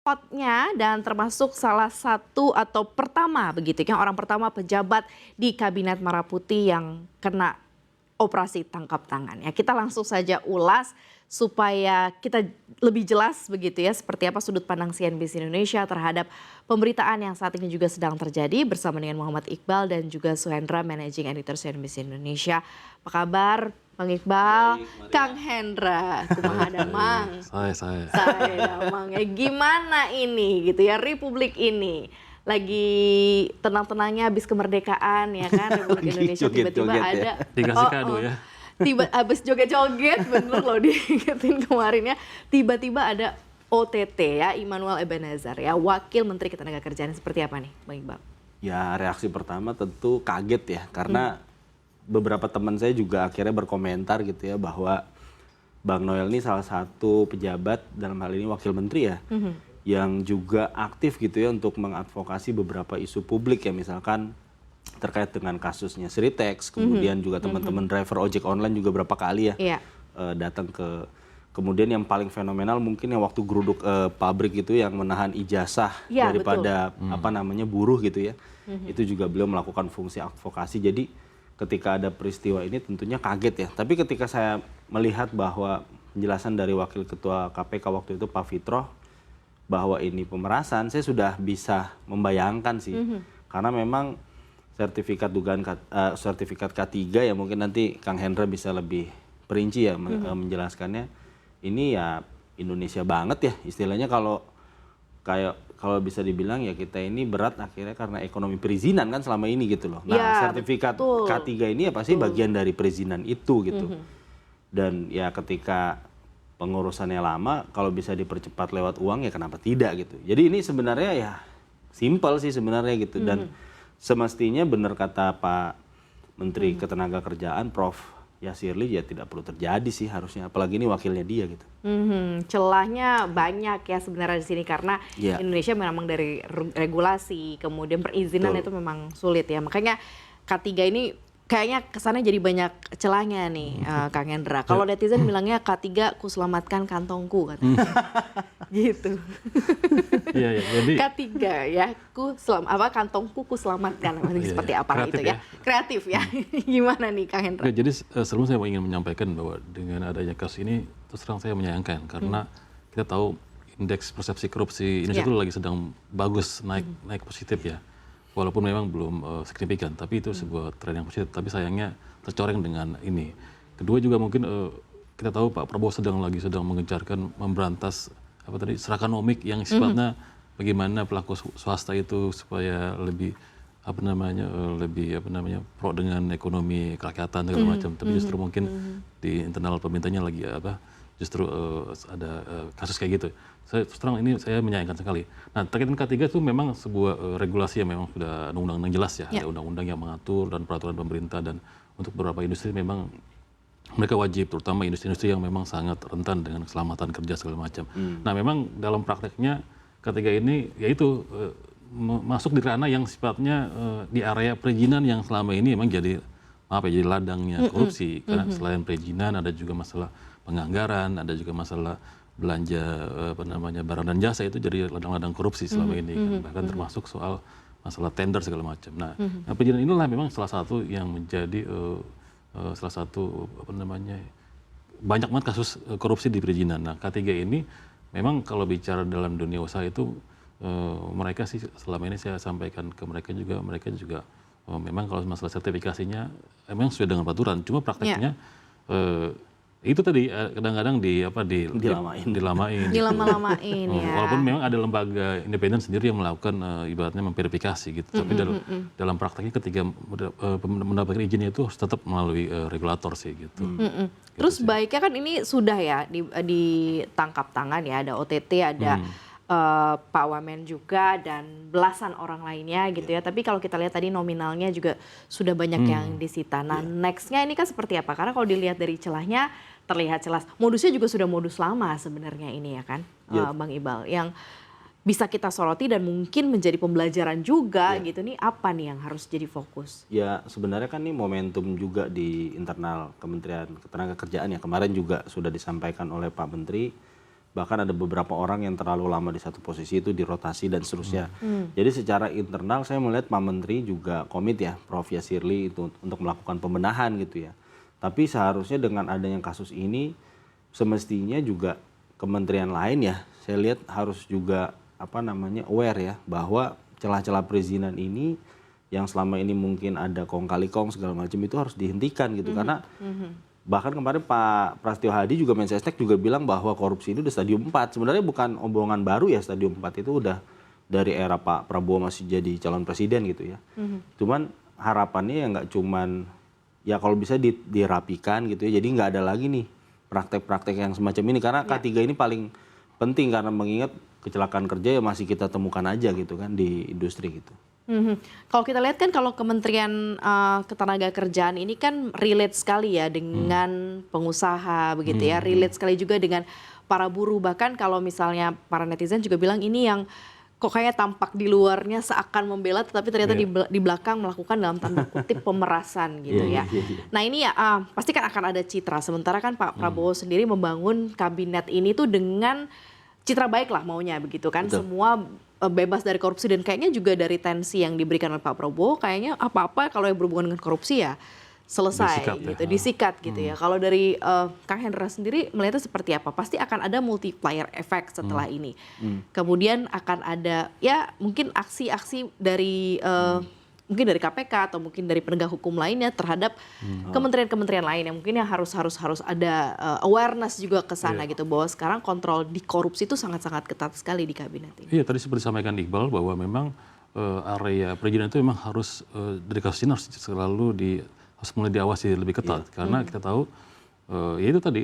hotnya dan termasuk salah satu atau pertama begitu ya, orang pertama pejabat di Kabinet Merah Putih yang kena operasi tangkap tangan. Ya, kita langsung saja ulas supaya kita lebih jelas begitu ya seperti apa sudut pandang CNBC Indonesia terhadap pemberitaan yang saat ini juga sedang terjadi bersama dengan Muhammad Iqbal dan juga Suhendra, Managing Editor CNBC Indonesia. Apa kabar Bang Iqbal? Baik, Kang Hendra, kumaha damang? Saya damang. Gimana ini gitu ya Republik ini? Lagi tenang-tenangnya habis kemerdekaan ya kan Republik Indonesia tiba-tiba ada dikasih kado ya. Habis joget-joget bener loh diingetin kemarin ya. Tiba-tiba ada OTT ya Immanuel Ebenezer ya Wakil Menteri Ketenagakerjaan. Seperti apa nih Bang Iqbal? Ya reaksi pertama tentu kaget ya karena beberapa teman saya juga akhirnya berkomentar gitu ya bahwa Bang Noel ini salah satu pejabat dalam hal ini Wakil Menteri ya. Yang juga aktif gitu ya untuk mengadvokasi beberapa isu publik ya misalkan terkait dengan kasusnya Sritex, kemudian juga teman-teman driver ojek online juga berapa kali ya datang ke, kemudian yang paling fenomenal mungkin yang waktu geruduk pabrik itu yang menahan ijazah daripada apa namanya buruh gitu ya, itu juga beliau melakukan fungsi advokasi. Jadi ketika ada peristiwa ini tentunya kaget ya, tapi ketika saya melihat bahwa penjelasan dari Wakil Ketua KPK waktu itu Pak Fitroh bahwa ini pemerasan, saya sudah bisa membayangkan sih, karena memang sertifikat dugaan sertifikat K3 ya mungkin nanti Kang Hendra bisa lebih perinci ya menjelaskannya. Ini ya Indonesia banget ya istilahnya kalau bisa dibilang ya kita ini berat akhirnya karena ekonomi perizinan kan selama ini gitu loh. Nah ya, sertifikat K3 ini ya pasti bagian dari perizinan itu gitu. Dan ya ketika pengurusannya lama kalau bisa dipercepat lewat uang ya kenapa tidak gitu. Jadi ini sebenarnya ya simpel sih sebenarnya gitu dan semestinya benar kata Pak Menteri Ketenagakerjaan Prof. Yasirli ya tidak perlu terjadi sih harusnya, apalagi ini wakilnya dia gitu. Celahnya banyak ya sebenarnya di sini karena Indonesia memang dari regulasi kemudian perizinan itu memang sulit ya, makanya K3 ini kayaknya kesannya jadi banyak celahnya nih Kang Hendra. Kalau netizen bilangnya K3 ku selamatkan kantongku katanya. Gitu. Iya, jadi K3 ya kantongku ku selamatkan. Seperti apa itu ya? Kreatif ya. Gimana nih Kang Hendra? Jadi sebelum saya ingin menyampaikan bahwa dengan adanya kasus ini terus terang saya menyayangkan karena kita tahu indeks persepsi korupsi Indonesia itu lagi sedang bagus naik positif ya. Walaupun memang belum signifikan, tapi itu sebuah tren yang positif. Tapi sayangnya tercoreng dengan ini. Kedua juga mungkin kita tahu Pak Prabowo sedang mengejarkan memberantas serakanomik yang sifatnya bagaimana pelaku swasta itu supaya lebih pro dengan ekonomi kerakyatan segala macam. Tapi justru mungkin di internal pemerintahnya lagi justru ada kasus kayak gitu. Terus terang ini saya menyayangkan sekali. Nah terkait dengan K3 itu memang sebuah regulasi yang memang sudah undang-undang jelas ya. Ada undang-undang yang mengatur dan peraturan pemerintah dan untuk beberapa industri memang mereka wajib, terutama industri-industri yang memang sangat rentan dengan keselamatan kerja segala macam. Nah memang dalam prakteknya K3 ini yaitu masuk di ranah yang sifatnya di area perizinan yang selama ini memang jadi ladangnya korupsi. Karena selain perizinan ada juga masalah penganggaran, ada juga masalah belanja barang dan jasa itu jadi ladang-ladang korupsi selama ini kan. Bahkan termasuk soal masalah tender segala macam. Nah, perizinan inilah memang salah satu yang menjadi banyak banget kasus korupsi di perizinan. Nah, K3 ini memang kalau bicara dalam dunia usaha itu mereka sih selama ini saya sampaikan ke mereka juga memang kalau masalah sertifikasinya memang sesuai dengan peraturan. Cuma prakteknya itu tadi kadang-kadang dilamain ya. Walaupun memang ada lembaga independen sendiri yang melakukan ibaratnya memverifikasi gitu. Tapi dalam prakteknya ketika mendapatkan izinnya itu tetap melalui regulator sih gitu. Terus baiknya kan ini sudah ya ditangkap tangan ya, ada OTT, ada Pak Wamen juga dan belasan orang lainnya gitu ya. Tapi kalau kita lihat tadi nominalnya juga sudah banyak yang disita. Nah nextnya ini kan seperti apa? Karena kalau dilihat dari celahnya terlihat jelas. Modusnya juga sudah modus lama sebenarnya ini ya kan Bang Iqbal. Yang bisa kita soroti dan mungkin menjadi pembelajaran juga gitu nih apa nih yang harus jadi fokus? Ya sebenarnya kan ini momentum juga di internal Kementerian Ketenagakerjaan ya. Kemarin juga sudah disampaikan oleh Pak Menteri bahkan ada beberapa orang yang terlalu lama di satu posisi itu dirotasi dan seterusnya. Jadi secara internal saya melihat Pak Menteri juga komit ya, Prof. Yasirli itu untuk melakukan pembenahan gitu ya. Tapi seharusnya dengan adanya kasus ini semestinya juga kementerian lain ya, saya lihat harus juga aware ya bahwa celah-celah perizinan ini yang selama ini mungkin ada kong kali kong segala macam itu harus dihentikan gitu karena bahkan kemarin Pak Prasetyo Hadi juga Mensesnek juga bilang bahwa korupsi itu udah stadium 4. Sebenarnya bukan omongan baru ya, stadium 4 itu udah dari era Pak Prabowo masih jadi calon presiden gitu ya. Cuman harapannya ya nggak cuman ya kalau bisa dirapikan gitu ya. Jadi nggak ada lagi nih praktek-praktek yang semacam ini karena K3 ini paling penting karena mengingat kecelakaan kerja ya masih kita temukan aja gitu kan di industri gitu. Kalau kita lihat kan kalau Kementerian Ketenagakerjaan ini kan relate sekali ya dengan pengusaha begitu ya, relate sekali juga dengan para buruh. Bahkan kalau misalnya para netizen juga bilang ini yang kok kayak tampak di luarnya seakan membela tetapi ternyata di belakang melakukan dalam tanda kutip pemerasan gitu ya. Nah ini ya pasti kan akan ada citra. Sementara kan Pak Prabowo sendiri membangun kabinet ini tuh dengan citra baik lah maunya begitu kan. Betul. Semua bebas dari korupsi dan kayaknya juga dari tensi yang diberikan oleh Pak Prabowo kayaknya apa-apa kalau yang berhubungan dengan korupsi ya selesai Disikat gitu, ya. disikat gitu ya. Kalau dari Kang Hendra sendiri melihatnya seperti apa? Pasti akan ada multiplier effect setelah ini. Kemudian akan ada ya mungkin aksi-aksi dari mungkin dari KPK atau mungkin dari penegak hukum lainnya terhadap kementerian-kementerian lain yang mungkin yang harus ada awareness juga ke sana gitu bahwa sekarang kontrol di korupsi itu sangat-sangat ketat sekali di kabinet ini. Iya, tadi seperti disampaikan Iqbal bahwa memang area perizinan itu memang harus dari kasus ini harus selalu harus mulai diawasi lebih ketat karena kita tahu ya itu tadi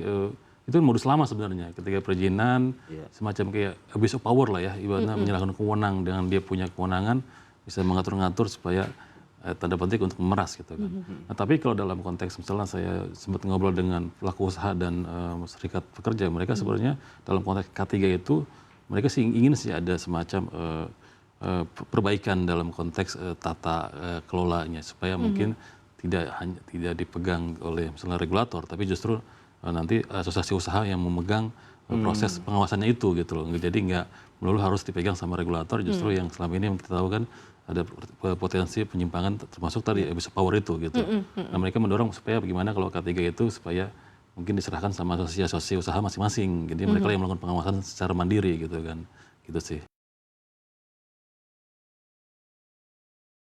itu modus lama sebenarnya ketika perizinan semacam kayak abuse of power lah ya, ibaratnya menyalahkan kewenangan dengan dia punya kewenangan bisa mengatur-ngatur supaya tanda petik untuk memeras gitu kan. Nah, tapi kalau dalam konteks misalnya saya sempat ngobrol dengan pelaku usaha dan serikat pekerja, mereka sebenarnya dalam konteks K3 itu mereka sih ingin sih ada semacam perbaikan dalam konteks tata kelolanya supaya mungkin tidak dipegang oleh misalnya regulator, tapi justru nanti asosiasi usaha yang memegang proses pengawasannya itu gitu loh. Jadi nggak melulu harus dipegang sama regulator, justru yang selama ini yang kita tahu kan ada potensi penyimpangan termasuk tadi abuse of power itu gitu. Nah mereka mendorong supaya bagaimana kalau K3 itu supaya mungkin diserahkan sama asosiasi usaha masing-masing. Jadi mereka yang melakukan pengawasan secara mandiri gitu kan. Gitu sih.